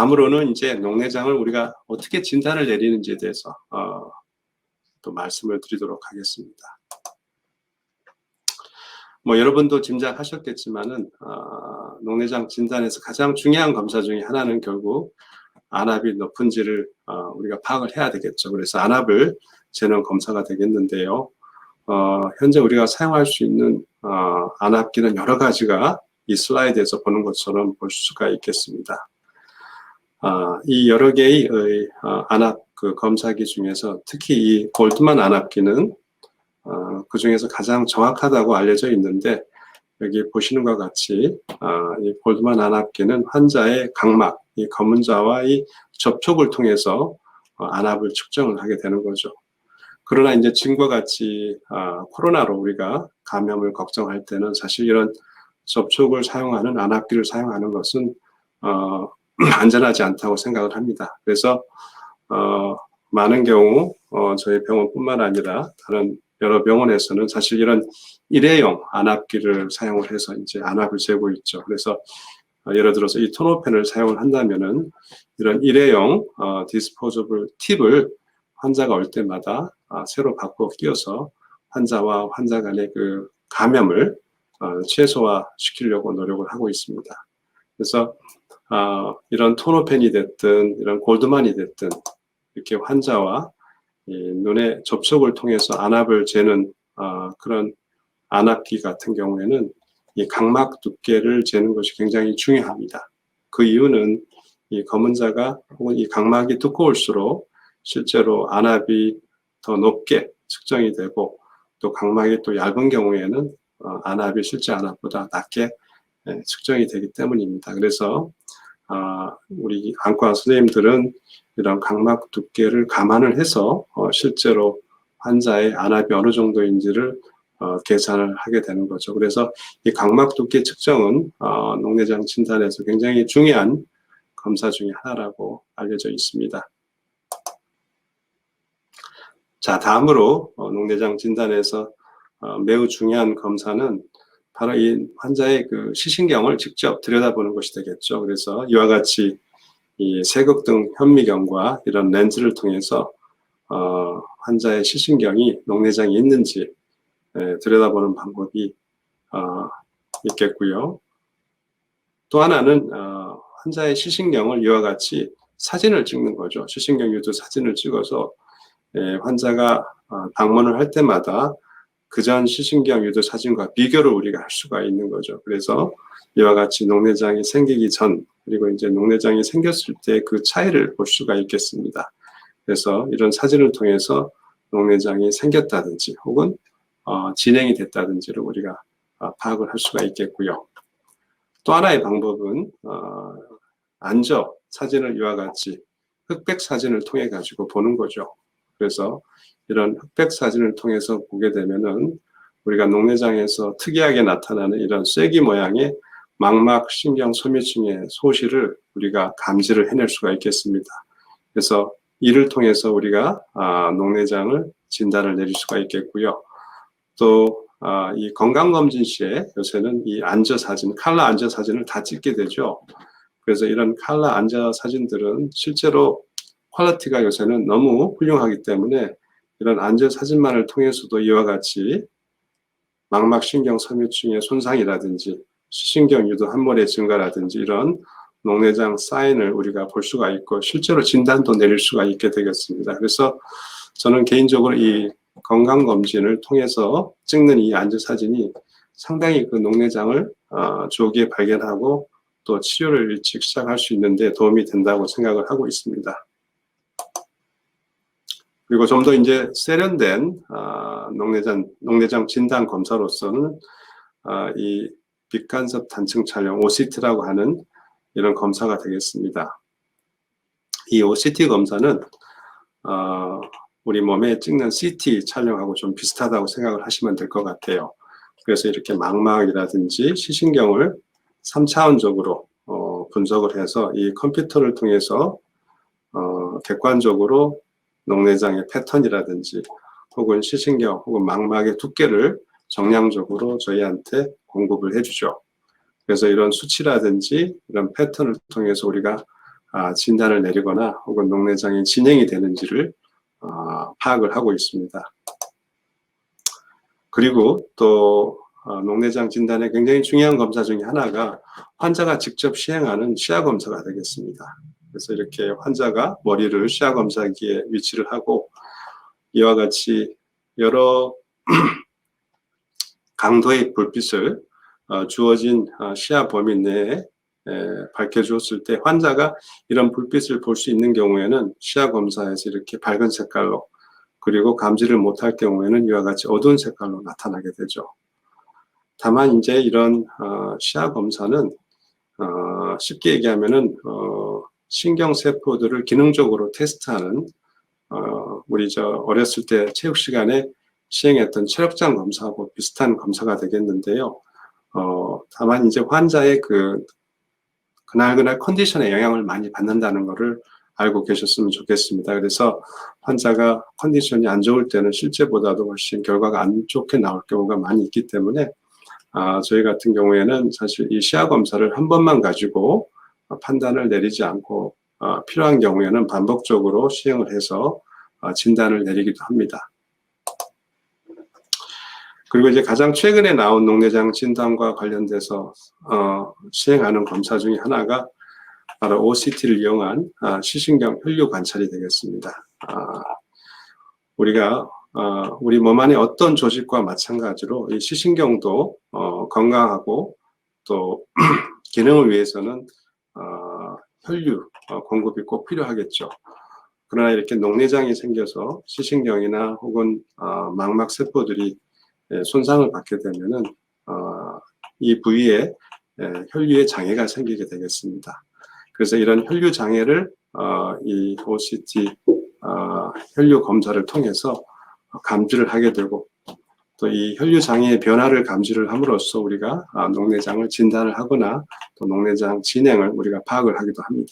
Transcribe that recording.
다음으로는 이제 녹내장을 우리가 어떻게 진단을 내리는지에 대해서 또 말씀을 드리도록 하겠습니다. 뭐 여러분도 짐작하셨겠지만은 녹내장 진단에서 가장 중요한 검사 중에 하나는 결국 안압이 높은지를 우리가 파악을 해야 되겠죠. 그래서 안압을 재는 검사가 되겠는데요. 현재 우리가 사용할 수 있는 안압기는 여러 가지가 이 슬라이드에서 보는 것처럼 볼 수가 있겠습니다. 이 여러 개의 안압 검사기 중에서 특히 이 골드만 안압기는 그 중에서 가장 정확하다고 알려져 있는데, 여기 보시는 것 같이 이 골드만 안압기는 환자의 각막, 이 검은 자와의 접촉을 통해서 안압을 측정을 하게 되는 거죠. 그러나 이제 지금과 같이 코로나로 우리가 감염을 걱정할 때는 사실 이런 접촉을 사용하는 안압기를 사용하는 것은 안전하지 않다고 생각을 합니다. 그래서 많은 경우 저희 병원뿐만 아니라 다른 여러 병원에서는 사실 이런 일회용 안압기를 사용을 해서 이제 안압을 재고 있죠. 그래서 예를 들어서 이 토노펜을 사용을 한다면은 이런 일회용 디스포저블 팁을 환자가 올 때마다 새로 바꿔 끼워서 환자와 환자 간의 그 감염을 최소화시키려고 노력을 하고 있습니다. 그래서 이런 토노펜이 됐든 이런 골드만이 됐든 이렇게 환자와 이 눈의 접촉을 통해서 안압을 재는 그런 안압기 같은 경우에는 이 각막 두께를 재는 것이 굉장히 중요합니다. 그 이유는 이 검은 자가 혹은 이 각막이 두꺼울수록 실제로 안압이 더 높게 측정이 되고, 또 각막이 또 얇은 경우에는 안압이 실제 안압보다 낮게 측정이 되기 때문입니다. 그래서 우리 안과 선생님들은 이런 각막 두께를 감안을 해서 실제로 환자의 안압이 어느 정도인지를 계산을 하게 되는 거죠. 그래서 이 각막 두께 측정은 녹내장 진단에서 굉장히 중요한 검사 중에 하나라고 알려져 있습니다. 자, 다음으로 녹내장 진단에서 매우 중요한 검사는 바로 이 환자의 그 시신경을 직접 들여다보는 것이 되겠죠. 그래서 이와 같이 이 세극등 현미경과 이런 렌즈를 통해서 환자의 시신경이 녹내장이 있는지 들여다보는 방법이 있겠고요. 또 하나는 환자의 시신경을 이와 같이 사진을 찍는 거죠. 시신경 유도 사진을 찍어서 환자가 방문을 할 때마다 그전 시신경 유도 사진과 비교를 우리가 할 수가 있는 거죠. 그래서 이와 같이 녹내장이 생기기 전, 그리고 이제 녹내장이 생겼을 때 그 차이를 볼 수가 있겠습니다. 그래서 이런 사진을 통해서 녹내장이 생겼다든지 혹은 진행이 됐다든지를 우리가 파악을 할 수가 있겠고요. 또 하나의 방법은 안저 사진을 이와 같이 흑백 사진을 통해 가지고 보는 거죠. 그래서 이런 흑백 사진을 통해서 보게 되면은 우리가 녹내장에서 특이하게 나타나는 이런 쐐기 모양의 망막 신경 소매층의 소실을 우리가 감지를 해낼 수가 있겠습니다. 그래서 이를 통해서 우리가 녹내장을 진단을 내릴 수가 있겠고요. 또 이 건강검진 시에 요새는 이 안저 사진, 칼라 안저 사진을 다 찍게 되죠. 그래서 이런 칼라 안저 사진들은 실제로 퀄리티가 요새는 너무 훌륭하기 때문에 이런 안저 사진만을 통해서도 이와 같이 망막신경 섬유층의 손상이라든지 시신경 유도 함몰의 증가라든지 이런 녹내장 사인을 우리가 볼 수가 있고 실제로 진단도 내릴 수가 있게 되겠습니다. 그래서 저는 개인적으로 이 건강검진을 통해서 찍는 이 안저 사진이 상당히 그 녹내장을 조기에 발견하고 또 치료를 일찍 시작할 수 있는데 도움이 된다고 생각을 하고 있습니다. 그리고 좀 더 이제 세련된 녹내장 진단 검사로서는 이 빛간섭 단층 촬영 OCT라고 하는 이런 검사가 되겠습니다. 이 OCT 검사는 우리 몸에 찍는 CT 촬영하고 좀 비슷하다고 생각을 하시면 될 것 같아요. 그래서 이렇게 망막이라든지 시신경을 3차원적으로 분석을 해서 이 컴퓨터를 통해서 객관적으로 녹내장의 패턴이라든지 혹은 시신경 혹은 망막의 두께를 정량적으로 저희한테 공급을 해주죠. 그래서 이런 수치라든지 이런 패턴을 통해서 우리가 진단을 내리거나 혹은 녹내장이 진행이 되는지를 파악을 하고 있습니다. 그리고 또 녹내장 진단의 굉장히 중요한 검사 중에 하나가 환자가 직접 시행하는 시야 검사가 되겠습니다. 그래서 이렇게 환자가 머리를 시야 검사기에 위치를 하고 이와 같이 여러 강도의 불빛을 주어진 시야 범위 내에 밝혀주었을 때 환자가 이런 불빛을 볼 수 있는 경우에는 시야 검사에서 이렇게 밝은 색깔로, 그리고 감지를 못할 경우에는 이와 같이 어두운 색깔로 나타나게 되죠. 다만 이제 이런 시야 검사는 쉽게 얘기하면은 신경세포들을 기능적으로 테스트하는 우리 어렸을 때 체육 시간에 시행했던 체력장 검사하고 비슷한 검사가 되겠는데요. 다만 이제 환자의 그날 컨디션에 영향을 많이 받는다는 것을 알고 계셨으면 좋겠습니다. 그래서 환자가 컨디션이 안 좋을 때는 실제보다도 훨씬 결과가 안 좋게 나올 경우가 많이 있기 때문에 저희 같은 경우에는 사실 이 시야 검사를 한 번만 가지고 판단을 내리지 않고 필요한 경우에는 반복적으로 시행을 해서 진단을 내리기도 합니다. 그리고 이제 가장 최근에 나온 녹내장 진단과 관련돼서 시행하는 검사 중에 하나가 바로 OCT를 이용한 시신경 혈류 관찰이 되겠습니다. 우리가 우리 몸 안에 어떤 조직과 마찬가지로 이 시신경도 건강하고 또 기능을 위해서는 혈류 공급이 꼭 필요하겠죠. 그러나 이렇게 녹내장이 생겨서 시신경이나 혹은 망막 세포들이 손상을 받게 되면은 이 부위에 혈류의 장애가 생기게 되겠습니다. 그래서 이런 혈류 장애를 이 OCT 혈류 검사를 통해서 감지를 하게 되고, 또 이 혈류 장애의 변화를 감지를 함으로써 우리가 녹내장을 진단을 하거나 또 녹내장 진행을 우리가 파악을 하기도 합니다.